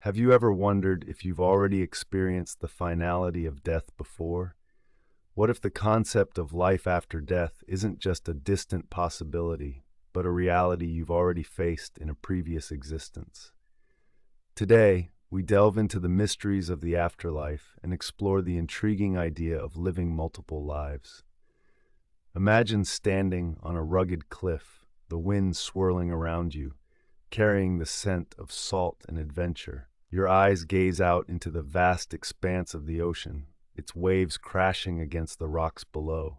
Have you ever wondered if you've already experienced the finality of death before? What if the concept of life after death isn't just a distant possibility, but a reality you've already faced in a previous existence? Today, we delve into the mysteries of the afterlife and explore the intriguing idea of living multiple lives. Imagine standing on a rugged cliff, the wind swirling around you, carrying the scent of salt and adventure. Your eyes gaze out into the vast expanse of the ocean, its waves crashing against the rocks below.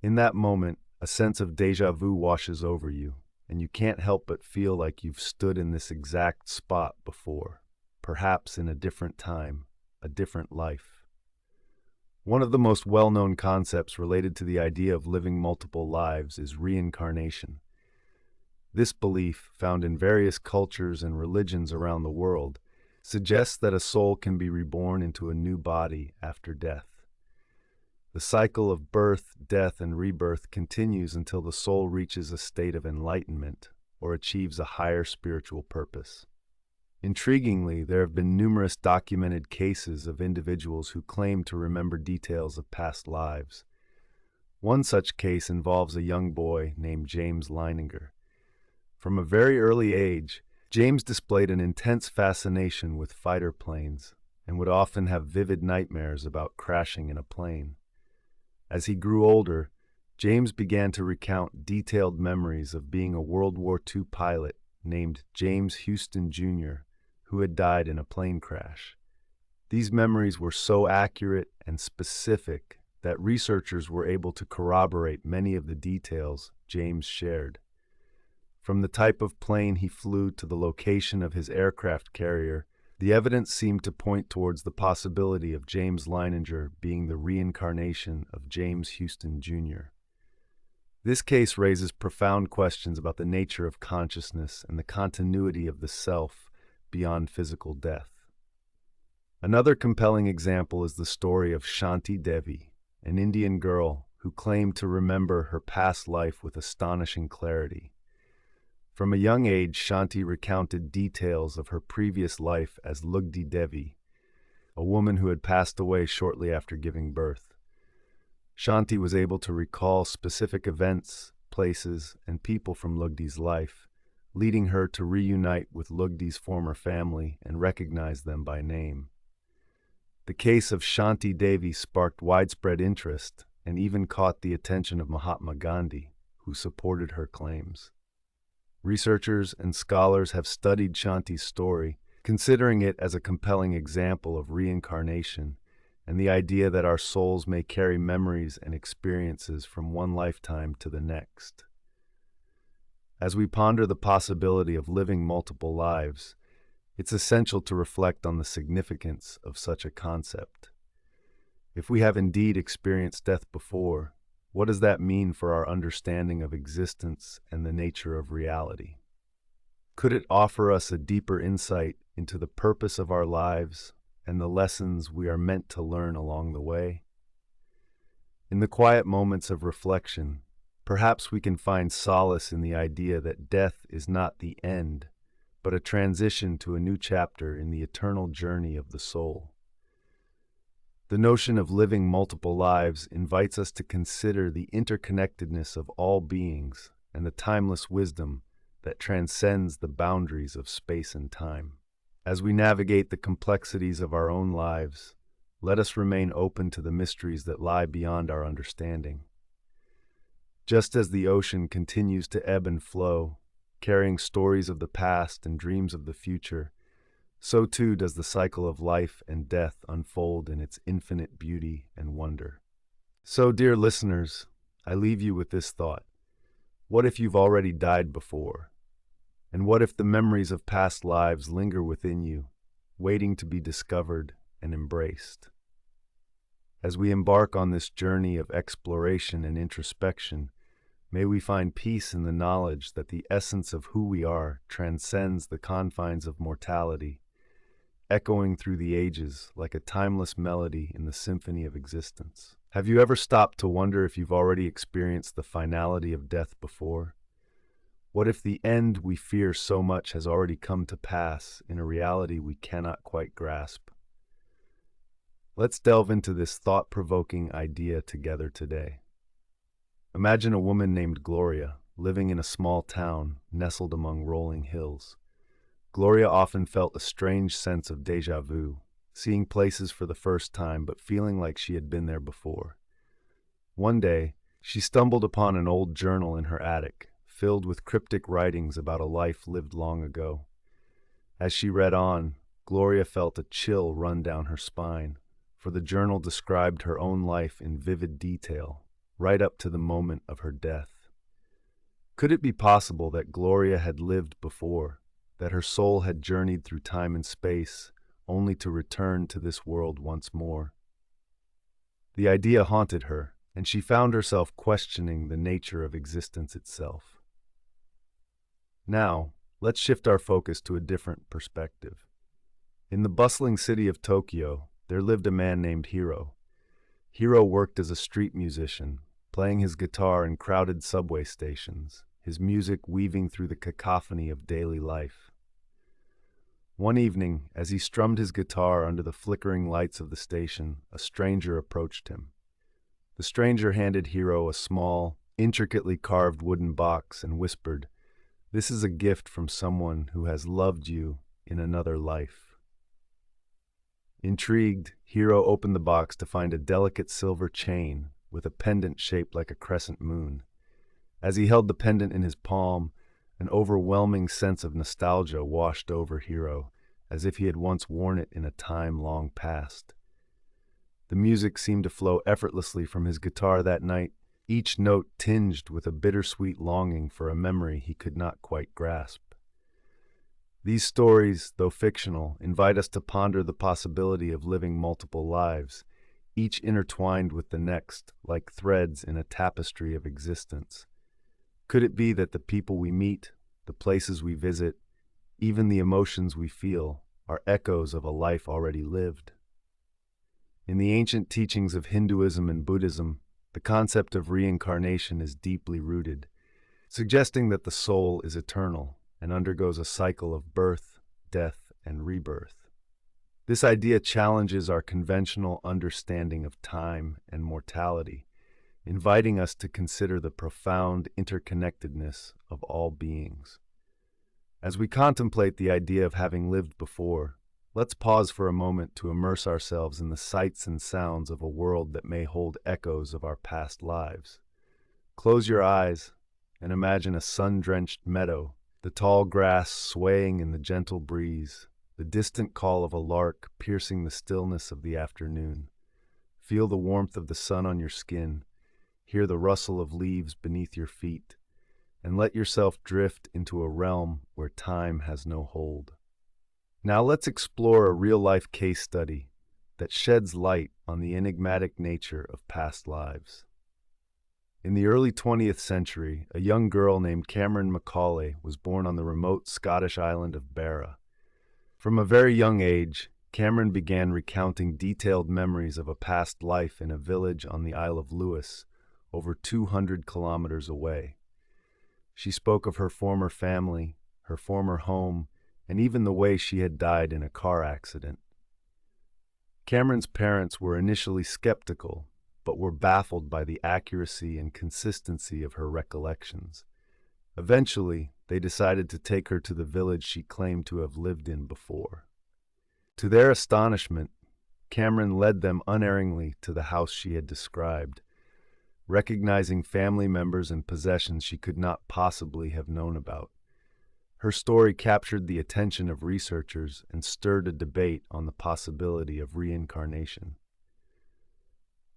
In that moment, a sense of déjà vu washes over you, and you can't help but feel like you've stood in this exact spot before, perhaps in a different time, a different life. One of the most well-known concepts related to the idea of living multiple lives is reincarnation. This belief, found in various cultures and religions around the world, suggests that a soul can be reborn into a new body after death. The cycle of birth, death, and rebirth continues until the soul reaches a state of enlightenment or achieves a higher spiritual purpose. Intriguingly, there have been numerous documented cases of individuals who claim to remember details of past lives. One such case involves a young boy named James Leininger. From a very early age, James displayed an intense fascination with fighter planes and would often have vivid nightmares about crashing in a plane. As he grew older, James began to recount detailed memories of being a World War II pilot named James Houston Jr., who had died in a plane crash. These memories were so accurate and specific that researchers were able to corroborate many of the details James shared. From the type of plane he flew to the location of his aircraft carrier, the evidence seemed to point towards the possibility of James Leininger being the reincarnation of James Houston Jr. This case raises profound questions about the nature of consciousness and the continuity of the self beyond physical death. Another compelling example is the story of Shanti Devi, an Indian girl who claimed to remember her past life with astonishing clarity. From a young age, Shanti recounted details of her previous life as Lugdi Devi, a woman who had passed away shortly after giving birth. Shanti was able to recall specific events, places, and people from Lugdi's life, leading her to reunite with Lugdi's former family and recognize them by name. The case of Shanti Devi sparked widespread interest and even caught the attention of Mahatma Gandhi, who supported her claims. Researchers and scholars have studied Shanti's story, considering it as a compelling example of reincarnation and the idea that our souls may carry memories and experiences from one lifetime to the next. As we ponder the possibility of living multiple lives, it's essential to reflect on the significance of such a concept. If we have indeed experienced death before, what does that mean for our understanding of existence and the nature of reality? Could it offer us a deeper insight into the purpose of our lives and the lessons we are meant to learn along the way? In the quiet moments of reflection, perhaps we can find solace in the idea that death is not the end, but a transition to a new chapter in the eternal journey of the soul. The notion of living multiple lives invites us to consider the interconnectedness of all beings and the timeless wisdom that transcends the boundaries of space and time. As we navigate the complexities of our own lives, let us remain open to the mysteries that lie beyond our understanding. Just as the ocean continues to ebb and flow, carrying stories of the past and dreams of the future, so too does the cycle of life and death unfold in its infinite beauty and wonder. So, dear listeners, I leave you with this thought. What if you've already died before? And what if the memories of past lives linger within you, waiting to be discovered and embraced? As we embark on this journey of exploration and introspection, may we find peace in the knowledge that the essence of who we are transcends the confines of mortality, echoing through the ages like a timeless melody in the symphony of existence. Have you ever stopped to wonder if you've already experienced the finality of death before? What if the end we fear so much has already come to pass in a reality we cannot quite grasp? Let's delve into this thought-provoking idea together today. Imagine a woman named Gloria, living in a small town nestled among rolling hills. Gloria often felt a strange sense of déjà vu, seeing places for the first time but feeling like she had been there before. One day, she stumbled upon an old journal in her attic, filled with cryptic writings about a life lived long ago. As she read on, Gloria felt a chill run down her spine, for the journal described her own life in vivid detail, right up to the moment of her death. Could it be possible that Gloria had lived before, that her soul had journeyed through time and space, only to return to this world once more? The idea haunted her, and she found herself questioning the nature of existence itself. Now, let's shift our focus to a different perspective. In the bustling city of Tokyo, there lived a man named Hiro. Hiro worked as a street musician, playing his guitar in crowded subway stations, his music weaving through the cacophony of daily life. One evening, as he strummed his guitar under the flickering lights of the station, a stranger approached him. The stranger handed Hiro a small, intricately carved wooden box and whispered, "This is a gift from someone who has loved you in another life." Intrigued, Hiro opened the box to find a delicate silver chain with a pendant shaped like a crescent moon. As he held the pendant in his palm, an overwhelming sense of nostalgia washed over Hiro, as if he had once worn it in a time long past. The music seemed to flow effortlessly from his guitar that night, each note tinged with a bittersweet longing for a memory he could not quite grasp. These stories, though fictional, invite us to ponder the possibility of living multiple lives, each intertwined with the next, like threads in a tapestry of existence. Could it be that the people we meet, the places we visit, even the emotions we feel, are echoes of a life already lived? In the ancient teachings of Hinduism and Buddhism, the concept of reincarnation is deeply rooted, suggesting that the soul is eternal and undergoes a cycle of birth, death, and rebirth. This idea challenges our conventional understanding of time and mortality, inviting us to consider the profound interconnectedness of all beings. As we contemplate the idea of having lived before, let's pause for a moment to immerse ourselves in the sights and sounds of a world that may hold echoes of our past lives. Close your eyes and imagine a sun-drenched meadow, the tall grass swaying in the gentle breeze, the distant call of a lark piercing the stillness of the afternoon. Feel the warmth of the sun on your skin, hear the rustle of leaves beneath your feet, and let yourself drift into a realm where time has no hold. Now let's explore a real-life case study that sheds light on the enigmatic nature of past lives. In the early 20th century, a young girl named Cameron Macaulay was born on the remote Scottish island of Barra. From a very young age, Cameron began recounting detailed memories of a past life in a village on the Isle of Lewis, over 200 kilometers away. She spoke of her former family, her former home, and even the way she had died in a car accident. Cameron's parents were initially skeptical, but were baffled by the accuracy and consistency of her recollections. Eventually, they decided to take her to the village she claimed to have lived in before. To their astonishment, Cameron led them unerringly to the house she had described, recognizing family members and possessions she could not possibly have known about. Her story captured the attention of researchers and stirred a debate on the possibility of reincarnation.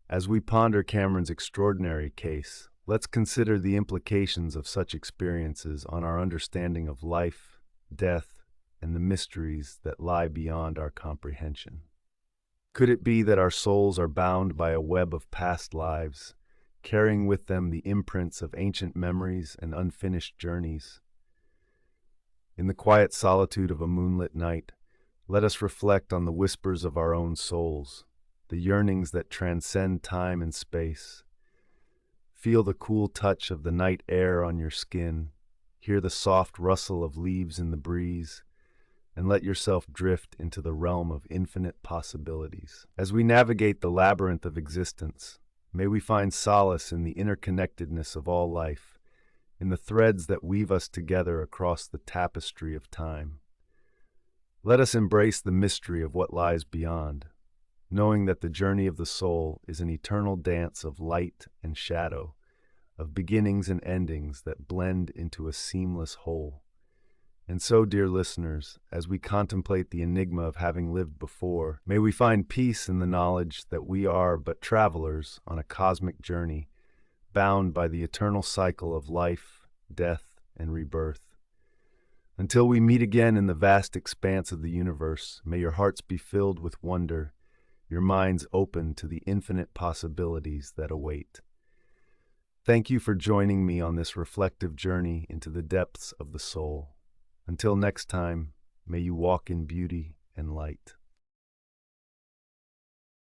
As we ponder Cameron's extraordinary case, let's consider the implications of such experiences on our understanding of life, death, and the mysteries that lie beyond our comprehension. Could it be that our souls are bound by a web of past lives, carrying with them the imprints of ancient memories and unfinished journeys? In the quiet solitude of a moonlit night, let us reflect on the whispers of our own souls, the yearnings that transcend time and space. Feel the cool touch of the night air on your skin, hear the soft rustle of leaves in the breeze, and let yourself drift into the realm of infinite possibilities. As we navigate the labyrinth of existence, may we find solace in the interconnectedness of all life, in the threads that weave us together across the tapestry of time. Let us embrace the mystery of what lies beyond, knowing that the journey of the soul is an eternal dance of light and shadow, of beginnings and endings that blend into a seamless whole. And so, dear listeners, as we contemplate the enigma of having lived before, may we find peace in the knowledge that we are but travelers on a cosmic journey, bound by the eternal cycle of life, death, and rebirth. Until we meet again in the vast expanse of the universe, may your hearts be filled with wonder, your minds open to the infinite possibilities that await. Thank you for joining me on this reflective journey into the depths of the soul. Until next time, may you walk in beauty and light.